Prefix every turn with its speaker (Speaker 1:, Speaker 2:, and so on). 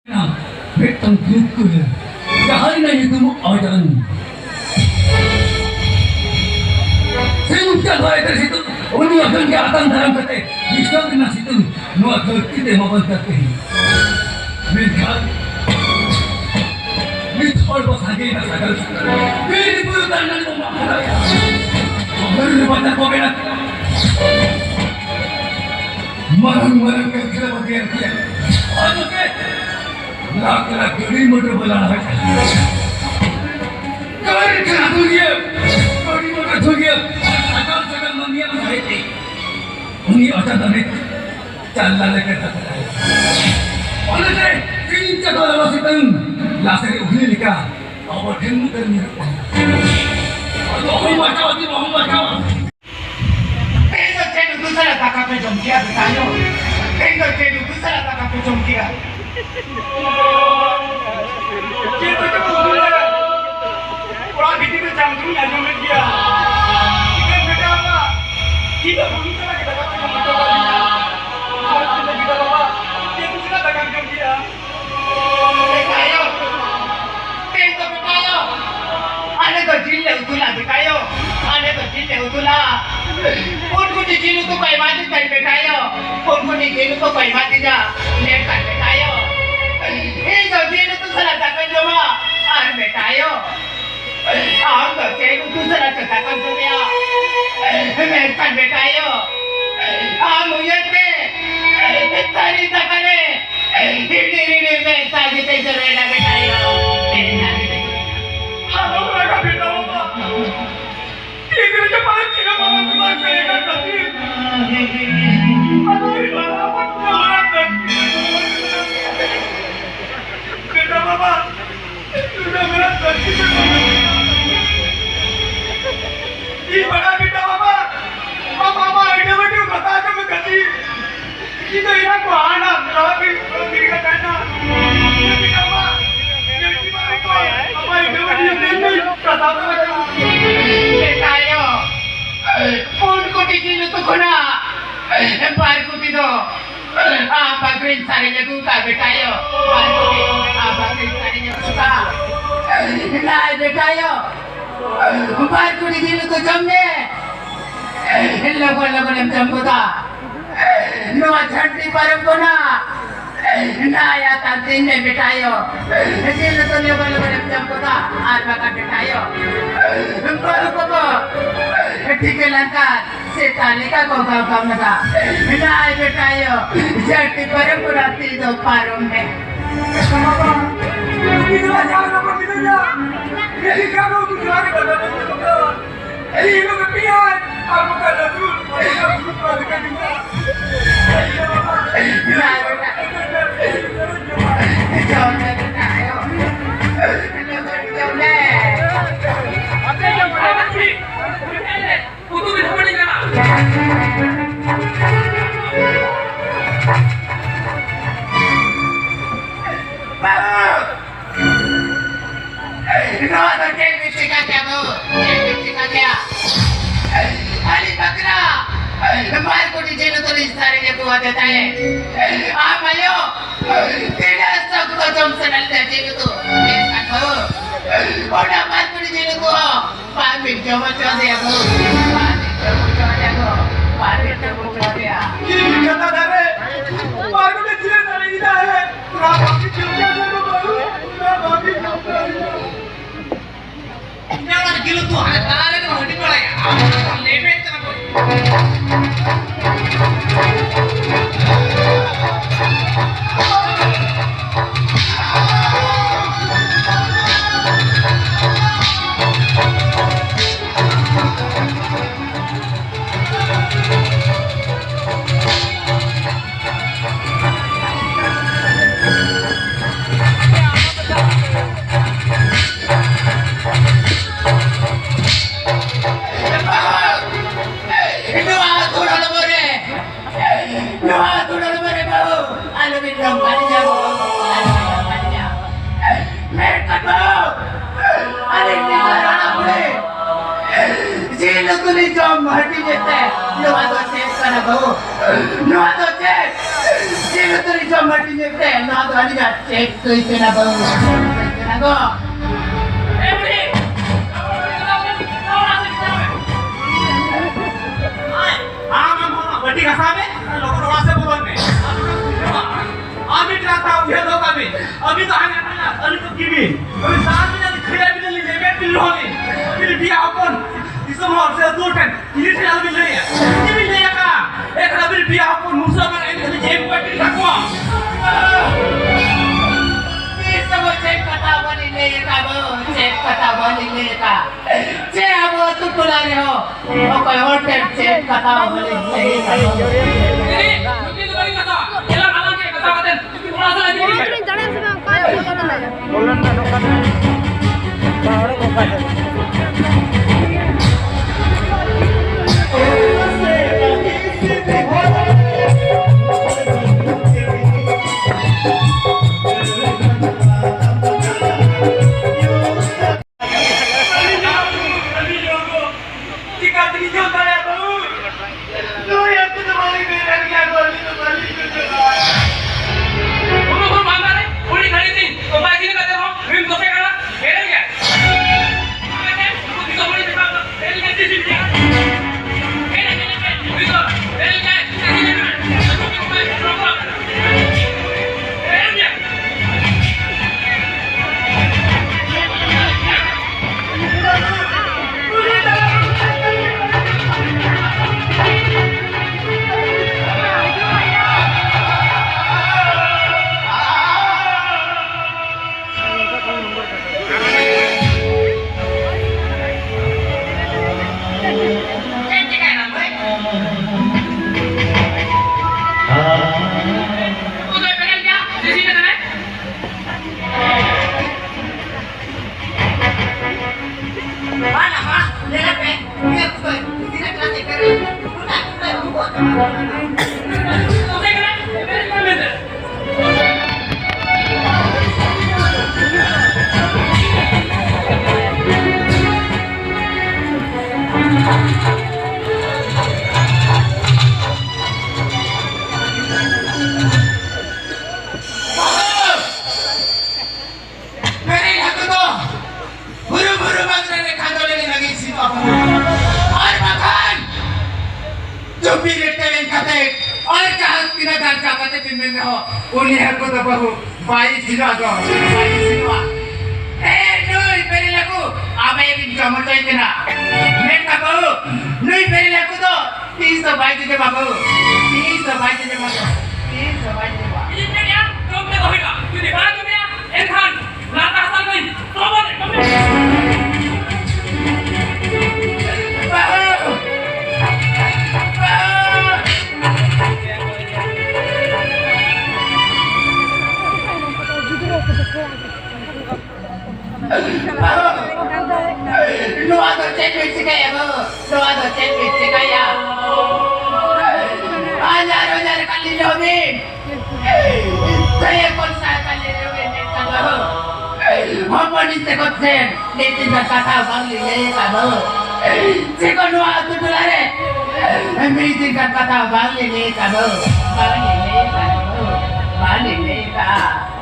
Speaker 1: Betang pukul. Kahari na itu mo adan. Sehingga saya dari situ, uni akan ke atas dalam kata, bisa kena situ, nuat kita membantu ini. Mereka, mereka bos lagi nak sagal. Ini pun tangan rumah saya. Baru baca komentar. Marang-marang kira bagian dia. Aduh ke? Lak-lak geri motor bola nak. Kau kena tu dia. Geri motor tu dia. Sagal mamiya saya ni. Uni aja damit. Jalan lagi tak ada. Oleh tu, cinta kalau masih teng, lasari ugli lika. Awak demu terni. Aduh, macam.
Speaker 2: Tengo que usar la taca pe jomkia betayo. Tengo que usar la taca pe jomkia. Kita tu boleh. Orang bitin tu jangkung yang jomkia dia. Kita beda apa? Kita boleh salah kita taca pe jomkia. Kita kita apa? Kita sudah taca pe jomkia. Betayo. Tengo betayo. Ane tu jille utulah betayo. Ane tu jille utulah. उनको दिखिनु तो कोई माती कर बैठायो उनको दिखिनु तो कोई माती जा ले कर बैठायो ये तो दिनु तो साला तक जमा आर बैठायो आम तो चेनु तो साला तक जमा मैं कर बैठायो आम मुझे पे तारी तकरे हिड़ी में ताजी ते जरेला बैठायो हम लोग का बेटा होगा Tigre je mati na mama tumar pega kati. Aduh bala macam mana? Beda bapa, sudah berat kati. Ini bada beda bapa. Mama ini benda kata tu kati. Kita ini aku anak, tapi kita kena. Ini beda bapa. Ini bapa. Mama ini benda kata tu. Betayo, उनको दिखिनु तो खुना, पार कुटी दो, आप green सारे जगूता बेटायो, पार कुटी, आप green सारे जगूता, ना बेटायो, पार कुटी दिनु तो जमने, लोगों ने जमूता, नो झंडी परम कोना, ना या तांतीन ने बेटायो, दिनु तो लोगों ने जमूता, आत्मा बेटायो, बारू को ठीक है लंका सेताने का गाँव में था ना बेटायो जट्टी पर पुराती दो पारों में किधर जाना पर किधर जा ये क्या लोग गुजारे करते हैं ये लोग पियार आपको कर दूँ आपको बात करेंगे ना बेटा जाओ बेटायो अपने जब बड़ा थी वो तो भी पड़ेगा ना तो जेल में सिखा क्या वो जेल में सिखा क्या अली बकरा मार को जेल तो नहीं सारे ने को देता है आप आयो तेरा सब को जम से नलते जेल तो ऐसा करो बड़ा मार को जेल को पानी जमा चले आगो पानी जमा चले आ ये कहता था रे मार को जेल नहीं इधर है राम की चिंता करो बाबू राम की चिंता यार किलो तो हाल में होने पड़ा है ले में Kana Bahu, no other death.
Speaker 3: tadi sama dia kan nak tadi dah cek tu itu nak baru nak go.
Speaker 2: Budi. बटी घसावे लोगों को वहां से बोलने अभी चाहता हूं ये लोग अभी तो आगे ना अभी तो कीवी अभी साथ में जब खिला भी नहीं ले बैठ पिल्लो ने फिर भी अपन इसमें और से दो टन ये से अभी ले ये भी ले का एक अभी भी अपन मुसा में एक जेब बैठ रखो
Speaker 3: ये सब चेक कथा बनी ले का बो चेक कथा बनी ले का चे अब तू तुला रे हो ओ कोई होटल चेक कथा बनी ले का
Speaker 2: ini mungkin itu balik kata jelas alam ke kata kata merasa lagi
Speaker 4: ini jalan sama kaya bolan aja
Speaker 5: bolan na nokan baru ko pa
Speaker 3: उन्हें हमको तो बहु बाई सिला दो बाई सिलवा नुई पेरी लगू अब ये भी जमत है क्या मैं का बहु नुई पेरी लगू तो 300 by they Babu 300 by they Babu 300 by they Babu
Speaker 2: ini dia तुम में होएगा तू देखा तुमने एक खान लाता हसन गई तो बोले
Speaker 3: Lu ada cek duit ya bu, lu ada cek duit ya. Ajar kali jawabin. Saya konsa kali jawabin kamu. Apa ni cekot sen? Ni tidak kata bang lile kamu. Cekot lu ada tu lare. Ini tidak kata bang lile kamu. Bang lile kamu. Bang lile kamu.